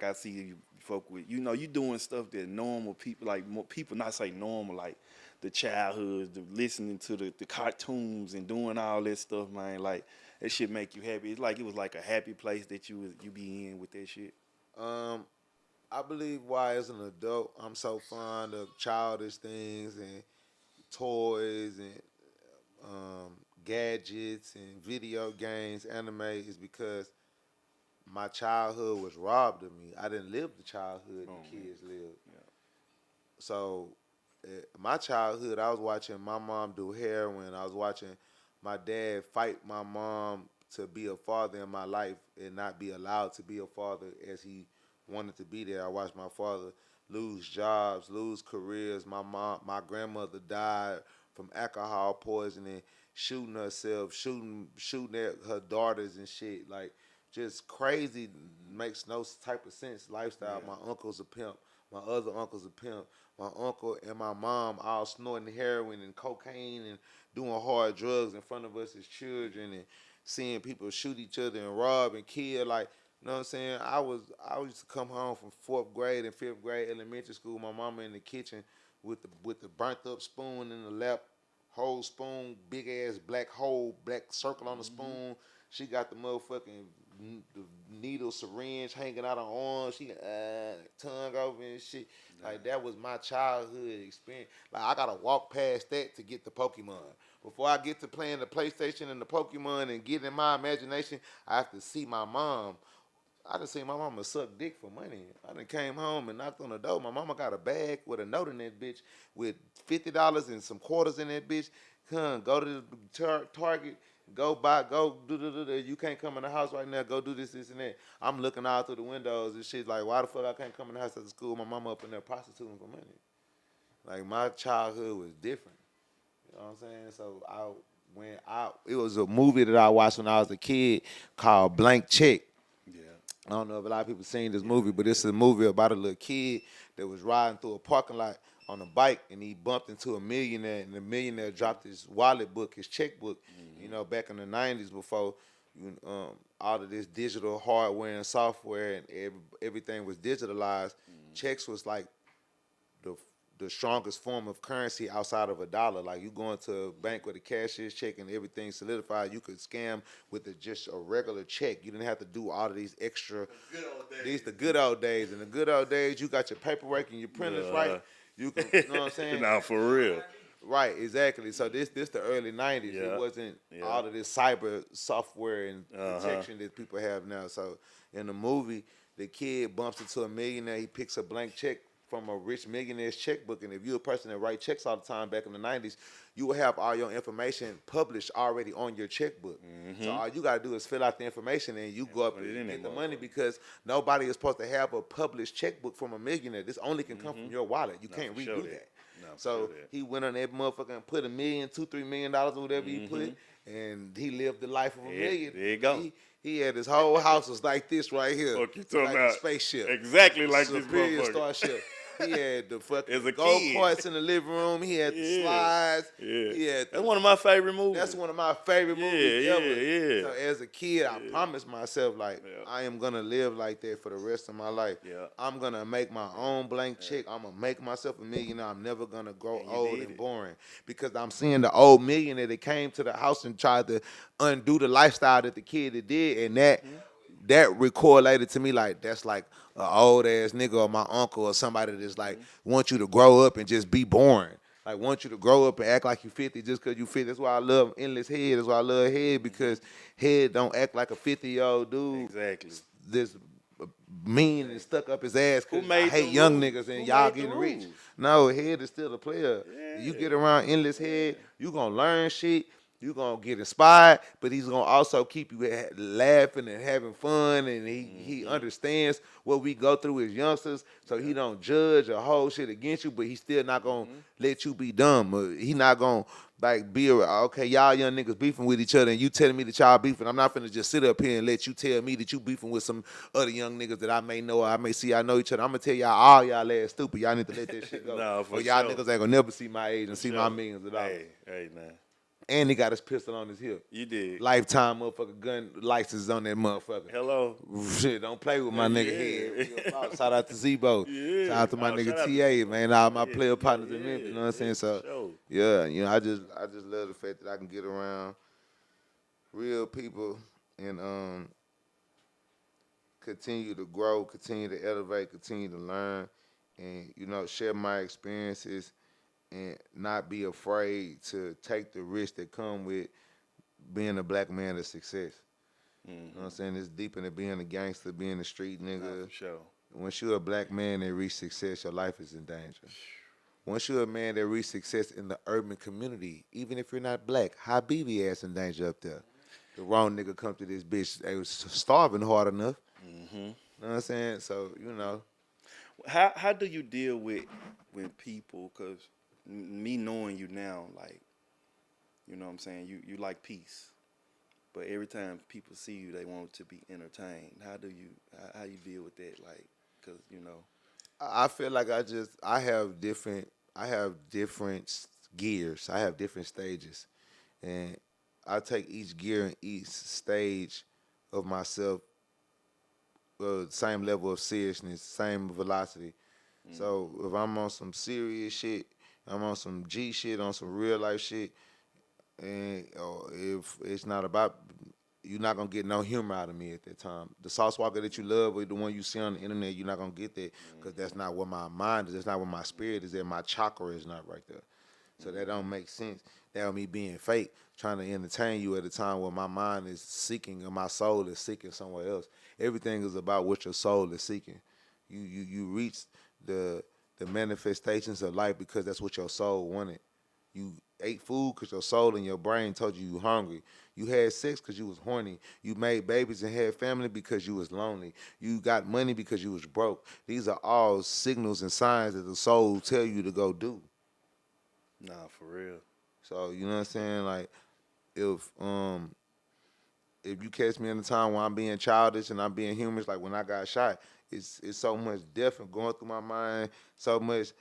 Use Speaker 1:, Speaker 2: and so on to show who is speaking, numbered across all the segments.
Speaker 1: like I see you folk with, you know, you doing stuff that normal people, like more people not say normal, like the childhood, the listening to the cartoons and doing all that stuff, man. Like that shit make you happy. It's like it was like a happy place that you be in with that shit.
Speaker 2: Um, I believe why as an adult I'm so fond of childish things and toys and um, gadgets and video games, anime is because my childhood was robbed of me. I didn't live the childhood
Speaker 1: Oh
Speaker 2: the
Speaker 1: man,
Speaker 2: kids lived.
Speaker 1: yeah.
Speaker 2: So, my childhood, I was watching my mom do heroin. I was watching my dad fight my mom to be a father in my life and not be allowed to be a father as he wanted to be there. I watched my father lose jobs, lose careers. My grandmother died from alcohol poisoning, shooting herself, shooting at her daughters and shit. Like just crazy, makes no type of sense lifestyle.
Speaker 1: Yeah.
Speaker 2: My uncle's a pimp. My other uncle's a pimp. My uncle and my mom all snorting heroin and cocaine and doing hard drugs in front of us as children and seeing people shoot each other and rob and kill. Like, you know what I'm saying? I used to come home from fourth grade and fifth grade elementary school. My mama in the kitchen with the burnt up spoon in the lap, whole spoon, big ass black hole, black circle on the
Speaker 1: Mm-hmm.
Speaker 2: spoon. She got the motherfucking the needle syringe hanging out her arm. She tongue over and shit. Like that was my childhood experience. Like I gotta walk past that to get the Pokemon. Before I get to playing the PlayStation and the Pokemon and get in my imagination, I have to see my mom. I done seen my mama suck dick for money. I done came home and knocked on the door. My mama got a bag with a note in that bitch with $50 and some quarters in that bitch. Come, go to the Target, go buy, go do. You can't come in the house right now. Go do this, and that. I'm looking out through the windows and shit like, why the fuck I can't come in the house after school? My mama up in there prostituting for money. Like my childhood was different. You know what I'm saying? So it was a movie that I watched when I was a kid called Blank Check.
Speaker 1: Yeah.
Speaker 2: I don't know if a lot of people seen this
Speaker 1: Yeah.
Speaker 2: movie, but it's a movie about a little kid that was riding through a parking lot on a bike, and he bumped into a millionaire, and the millionaire dropped his wallet book, his checkbook. You
Speaker 1: Mm-hmm.
Speaker 2: know, back in the '90s, before all of this digital hardware and software and everything was digitalized, checks was like the the strongest form of currency outside of a dollar. Like you go into a bank with a cashier's check and everything solidified, you could scam with just a regular check. You didn't have to do all of these extra.
Speaker 3: Good old
Speaker 2: These
Speaker 3: days.
Speaker 2: the good old days. In the good old days, you got your paperwork and your printers right.
Speaker 1: Uh,
Speaker 2: You can, you know what I'm saying?
Speaker 1: nah, for real.
Speaker 2: Right, exactly. So this the early '90s. It
Speaker 1: Yeah.
Speaker 2: wasn't
Speaker 1: Yeah.
Speaker 2: all of this cyber software and
Speaker 1: Uh-huh.
Speaker 2: protection that people have now. So in the movie, the kid bumps into a millionaire. He picks a blank check from a rich millionaire's checkbook. And if you're a person that write checks all the time back in the '90s, you will have all your information published already on your checkbook. So all you gotta do is fill out the information and you go up
Speaker 1: put it in
Speaker 2: and
Speaker 1: that
Speaker 2: get the money
Speaker 1: motherfucker.
Speaker 2: because nobody is supposed to have a published checkbook from a millionaire. This only can come from your wallet. You
Speaker 1: Nah,
Speaker 2: can't
Speaker 1: for
Speaker 2: redo
Speaker 1: sure
Speaker 2: that.
Speaker 1: Nah, for
Speaker 2: So
Speaker 1: sure that.
Speaker 2: he went on that motherfucker and put $1 million, $2, $3 million or whatever he put, and he lived the life of a million.
Speaker 1: There you go.
Speaker 2: He had his whole house was like this right here,
Speaker 1: Fuck you talking
Speaker 2: like
Speaker 1: about?
Speaker 2: a spaceship,
Speaker 1: Exactly like this
Speaker 2: Superior
Speaker 1: motherfucker.
Speaker 2: Starship. He had the
Speaker 1: As
Speaker 2: fucking
Speaker 1: a
Speaker 2: go
Speaker 1: kid.
Speaker 2: karts in the living room. He had the
Speaker 1: Yeah.
Speaker 2: slides.
Speaker 1: Yeah.
Speaker 2: He had
Speaker 1: That's one of my favorite movies.
Speaker 2: that's one of my favorite movies
Speaker 1: Yeah,
Speaker 2: ever.
Speaker 1: yeah.
Speaker 2: So as a kid, I promised myself like
Speaker 1: Yeah.
Speaker 2: I am gonna live like that for the rest of my life.
Speaker 1: Yeah.
Speaker 2: I'm gonna make my own blank check. I'm gonna make myself a millionaire. I'm never gonna grow
Speaker 1: And you
Speaker 2: old
Speaker 1: did
Speaker 2: and
Speaker 1: it.
Speaker 2: boring because I'm seeing the old millionaire that came to the house and tried to undo the lifestyle that the kid had did, and that correlated to me like that's like an old ass nigga or my uncle or somebody that's like want you to grow up and just be boring. Like want you to grow up and act like you 50 just cause you 50. That's why I love Endless Head. That's why I love Head because Head don't act like a 50-year-old dude.
Speaker 1: Exactly.
Speaker 2: This mean and stuck up his ass
Speaker 1: Who
Speaker 2: cause I
Speaker 1: made
Speaker 2: hate
Speaker 1: the
Speaker 2: young
Speaker 1: rules?
Speaker 2: niggas and
Speaker 1: Who
Speaker 2: y'all
Speaker 1: made the
Speaker 2: getting rich.
Speaker 1: rules?
Speaker 2: No, Head is still a player. You
Speaker 1: Yeah.
Speaker 2: get around Endless Head, you gonna learn shit. You gonna get inspired, but he's gonna also keep you laughing and having fun, and he understands what we go through as youngsters, so he don't judge or hold shit against you, but he's still not gonna let you be dumb. He not gonna like be okay. Y'all young niggas beefing with each other, and you telling me that y'all beefing. I'm not finna just sit up here and let you tell me that you beefing with some other young niggas that I may know or I may see I know each other. I'm gonna tell y'all all y'all ass stupid. Y'all need to let that shit go.
Speaker 1: Nah, for
Speaker 2: or y'all
Speaker 1: sure.
Speaker 2: niggas ain't gonna never see my age and see my
Speaker 1: Sure.
Speaker 2: millions of dollars.
Speaker 1: Hey, man.
Speaker 2: And he got his pistol on his hip.
Speaker 1: You did.
Speaker 2: Lifetime motherfucker gun license on that motherfucker.
Speaker 1: Hello.
Speaker 2: Shit, don't play with my nigga head. Real talk. Shout out to Zebo.
Speaker 1: Yeah.
Speaker 2: Shout out to my nigga
Speaker 1: shout out to
Speaker 2: TA,
Speaker 1: you.
Speaker 2: man. All my
Speaker 1: Yeah,
Speaker 2: player partners
Speaker 1: yeah,
Speaker 2: in Memphis. You know what I'm saying?
Speaker 1: yeah,
Speaker 2: So
Speaker 1: for sure.
Speaker 2: yeah, you know, I just love the fact that I can get around real people and continue to grow, continue to elevate, continue to learn, and you know, share my experiences and not be afraid to take the risks that come with being a black man of success. You know what I'm saying? It's deeper than being a gangster, being a street
Speaker 1: Nah,
Speaker 2: nigga.
Speaker 1: for sure.
Speaker 2: Once you're a black man that reach success, your life is in danger. Once you're a man that reach success in the urban community, even if you're not black, Habibi ass in danger up there. The wrong nigga come to this bitch, they was starving hard enough. You know what I'm saying? So, you know.
Speaker 1: How do you deal with when people? Cause me knowing you now, like, you know what I'm saying, you like peace, but every time people see you, they want to be entertained. How you deal with that? Like, cause you know.
Speaker 2: I feel like I have different gears. I have different stages. And I take each gear and each stage of myself same level of seriousness, same velocity. So if I'm on some serious shit, I'm on some G shit, on some real life shit, and if it's not about, you're not gonna get no humor out of me at that time. The Sauce Walker that you love, or the one you see on the internet, you're not gonna get that because that's not where my mind is. That's not where my spirit is. There, my chakra is not right there. So that don't make sense. That was me being fake, trying to entertain you at a time where my mind is seeking and my soul is seeking somewhere else. Everything is about what your soul is seeking. You reach the manifestations of life because that's what your soul wanted. You ate food because your soul and your brain told you hungry. You had sex because you was horny. You made babies and had family because you was lonely. You got money because you was broke. These are all signals and signs that the soul tell you to go do.
Speaker 1: Nah, for real.
Speaker 2: So you know what I'm saying? Like if you catch me in a time where I'm being childish and I'm being humorous, like when I got shot, it's so much death and going through my mind, so much.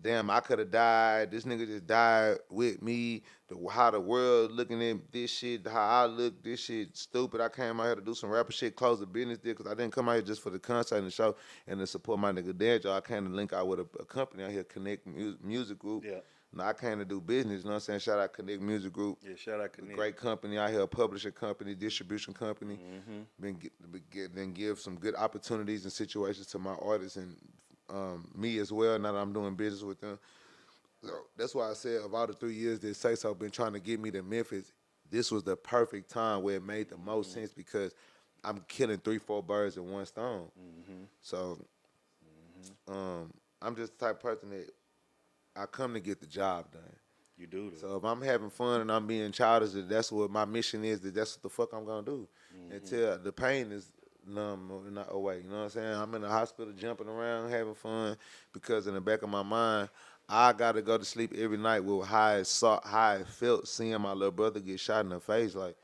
Speaker 2: Damn, I could have died. This nigga just died with me. How the world looking at this shit, how I look, this shit stupid. I came out here to do some rapper shit, close the business deal, because I didn't come out here just for the concert and the show and to support my nigga Danjo. I came to link out with a company out here, Connect Music Group.
Speaker 1: Yeah.
Speaker 2: Now I came to do business, you know what I'm saying? Shout out Connect Music Group.
Speaker 1: Yeah, shout out Connect.
Speaker 2: Great company out here, a publishing company, distribution company. Been give some good opportunities and situations to my artists and me as well, now that I'm doing business with them. So that's why I said of all the 3 years that Say So been trying to get me to Memphis, this was the perfect time where it made the most sense because I'm killing 3-4 birds in one stone. So I'm just the type of person that I come to get the job done.
Speaker 1: You do though.
Speaker 2: So if I'm having fun and I'm being childish, that's what my mission is. That's what the fuck I'm gonna do until the pain is numb or not away. You know what I'm saying? I'm in the hospital jumping around, having fun because in the back of my mind, I gotta go to sleep every night with how it felt seeing my little brother get shot in the face. Like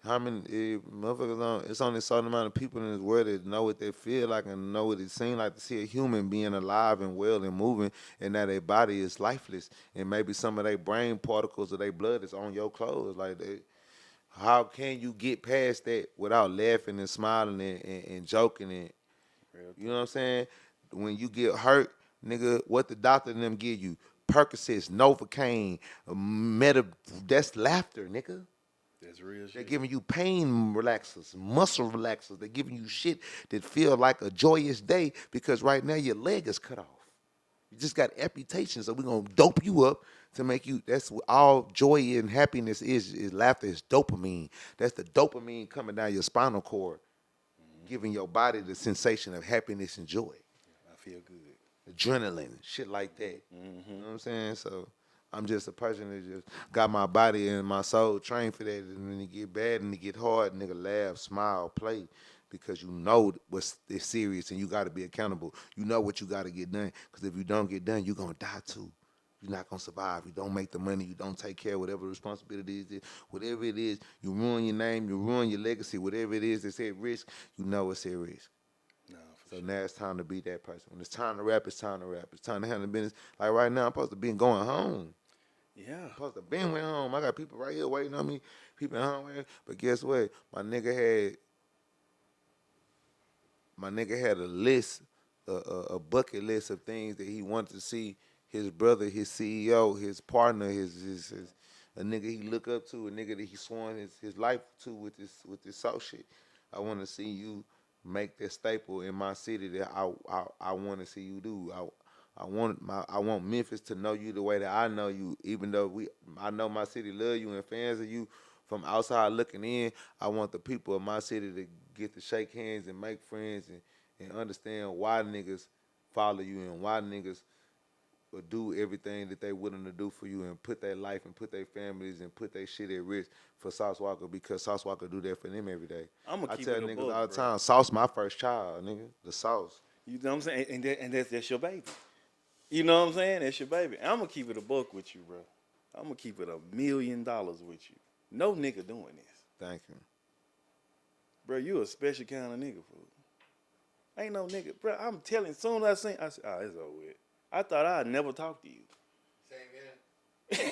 Speaker 2: how many motherfuckers? It's only a certain amount of people in this world that know what they feel like and know what it seems like to see a human being alive and well and moving, and that their body is lifeless, and maybe some of their brain particles or their blood is on your clothes. Like, how can you get past that without laughing and smiling and joking and you know what I'm saying? When you get hurt, nigga, what the doctor and them give you? Percocets, Novocaine, that's laughter, nigga.
Speaker 1: That's real
Speaker 2: They're
Speaker 1: shit.
Speaker 2: giving you pain relaxers, muscle relaxers. They're giving you shit that feel like a joyous day because right now your leg is cut off. You just got amputation, so we're going to dope you up to make you, that's what all joy and happiness is laughter, is dopamine. That's the dopamine coming down your spinal cord, giving your body the sensation of happiness and joy.
Speaker 1: I feel good.
Speaker 2: Adrenaline, shit like that. You know what I'm saying? So I'm just a person that just got my body and my soul trained for that. And when it get bad and it get hard, nigga laugh, smile, play. Because you know what's serious and you got to be accountable. You know what you got to get done. Because if you don't get done, you're going to die too. You're not going to survive. You don't make the money. You don't take care of whatever the responsibility is. Whatever it is, you ruin your name. You ruin your legacy. Whatever it is that's at risk, you know it's at risk.
Speaker 1: Nah,
Speaker 2: So now it's time to be that person. When it's time to rap, it's time to rap. It's time to handle business. Like right now, I'm supposed to be going home.
Speaker 1: Yeah.
Speaker 2: Supposed to been went home. I got people right here waiting on me. People at home waiting. But guess what? My nigga had a list, a bucket list of things that he wanted to see his brother, his CEO, his partner, his a nigga he look up to, a nigga that he sworn his life to with this soul shit. I want to see you make that staple in my city that I want to see you do. I want Memphis to know you the way that I know you. Even though I know my city love you and fans of you from outside looking in. I want the people of my city to get to shake hands and make friends and understand why niggas follow you and why niggas will do everything that they willing to do for you and put their life and put their families and put their shit at risk for Sauce Walker because Sauce Walker do that for them every day.
Speaker 1: I'ma
Speaker 2: I
Speaker 1: keep
Speaker 2: tell
Speaker 1: it a
Speaker 2: niggas
Speaker 1: buck,
Speaker 2: all the
Speaker 1: bro.
Speaker 2: time, Sauce my first child, nigga. The Sauce.
Speaker 1: You know what I'm saying? And that's your baby. You know what I'm saying? That's your baby. I'm gonna keep it a buck with you, bro. I'm gonna keep it $1 million with you. No nigga doing this,
Speaker 2: Thank you.
Speaker 1: bro. You a special kind of nigga, fool. Ain't no nigga, bro. I'm telling. Soon as I said, oh, it's over with. I thought I'd never talk to you.
Speaker 3: Same here. Same here.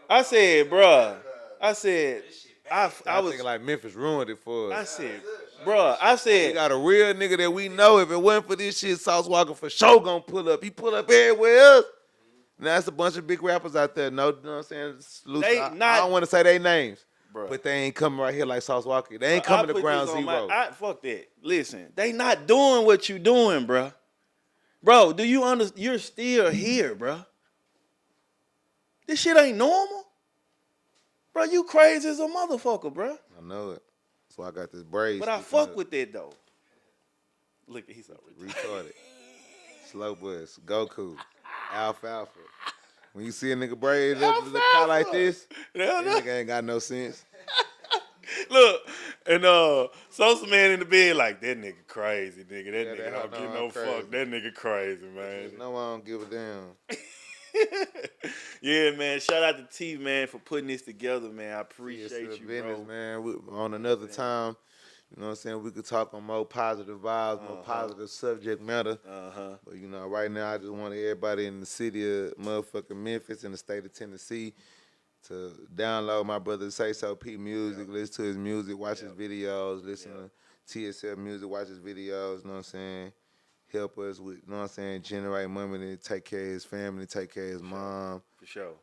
Speaker 1: I said, bruh. I said, I was
Speaker 2: thinking like Memphis ruined it for us.
Speaker 1: I said, bruh. I
Speaker 2: We
Speaker 1: said,
Speaker 2: got a real nigga that we know. If it wasn't for this shit, Sauce Walker for sure gonna pull up. He pull up everywhere else. Now that's a bunch of big rappers out there. No, you know what I'm saying? Salute
Speaker 1: They
Speaker 2: to- I
Speaker 1: not-
Speaker 2: don't want to say their names,
Speaker 1: Bruh.
Speaker 2: but they ain't coming right here like Sauce Walker. They ain't
Speaker 1: I
Speaker 2: coming to
Speaker 1: put
Speaker 2: ground
Speaker 1: this on
Speaker 2: zero.
Speaker 1: fuck that. Listen, they not doing what you doing, bruh. Bro, do you understand? You're still here, bruh. This shit ain't normal. Bro, you crazy as a motherfucker, bruh.
Speaker 2: I know it. So I got this braid.
Speaker 1: But I
Speaker 2: sticking
Speaker 1: fuck
Speaker 2: up.
Speaker 1: with that, though. Look, he's so retarded.
Speaker 2: Retarded. Slow bus. Goku. Alfalfa. When you see a nigga braid up to the car like this, that nigga ain't got no sense.
Speaker 1: Look, and Sosa Man in the bed like, that nigga crazy, nigga. That
Speaker 2: Yeah,
Speaker 1: nigga
Speaker 2: that
Speaker 1: don't
Speaker 2: hoe
Speaker 1: get
Speaker 2: know
Speaker 1: no
Speaker 2: I'm
Speaker 1: fuck.
Speaker 2: crazy.
Speaker 1: That nigga crazy, man.
Speaker 2: No, I don't give a damn.
Speaker 1: Yeah, man. Shout out to T, man, for putting this together, man. I
Speaker 2: It's
Speaker 1: appreciate
Speaker 2: the
Speaker 1: you,
Speaker 2: business,
Speaker 1: bro.
Speaker 2: man. On another time, you know what I'm saying? We could talk on more positive vibes, more positive subject matter.
Speaker 1: Uh-huh.
Speaker 2: But, you know, right now I just want everybody in the city of motherfucking Memphis and the state of Tennessee to download my brother Say So P music, listen to his music, watch his videos, listen to TSL music, watch his videos, you know what I'm saying? Help us with, you know what I'm saying, generate money to take care of his family, take care of his mom.
Speaker 1: For sure.